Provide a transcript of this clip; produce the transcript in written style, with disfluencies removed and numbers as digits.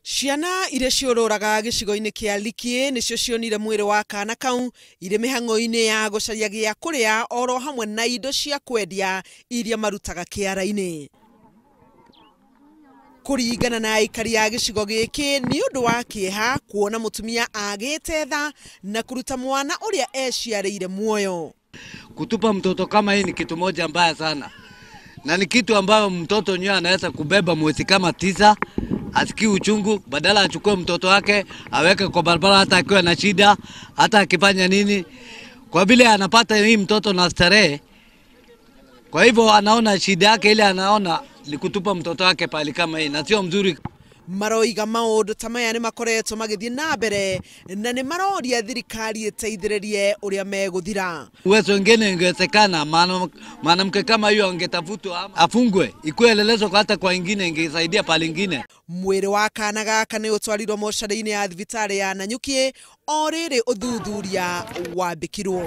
Ciana iria ciororaga gicigo-ini kia Likie nicio cionire mwiri wa kana kau ire mihango-ini ya gucaria gia kuria oro hamwe na indo cia kwendia iria marutaga kiara-ini. Kuringana na aikari a gicigo giki ni undu wa kieha kuona mutumia agite tha na kuruta mwana uria eciarĩire muoyo. Kutupa mtoto kama hii ni kitu moja mbaya sana. Na ni kitu ambayo mtoto nyewe anaweza kubeba mwezi kama 9, asikii uchungu, badala achukue mtoto wake aweke kwa barabara hata akiwa na shida, hata akifanya nini. Kwa vile anapata hii mtoto na starehe, kwa hivyo anaona shida yake ile anaona ni kutupa mtoto wake pali kama hii, na sio mzuri. Maroiga maundu ta maya ni makoretwo magithie na mbere na ni maroria thirikari iteithĩrĩrie uria meguthira. Uwezo wengine ingewezekana mwanamke kama hiyo angetafutwa afungwe, ikuelelezo hata kwa wengine ingesaidia pale ingine. Mwiri wa kana gaka ni utwarirwo mocarĩ-inĩ ya thibitari ya Nanyuki o rĩrĩ uthuthuria wambĩkirwo.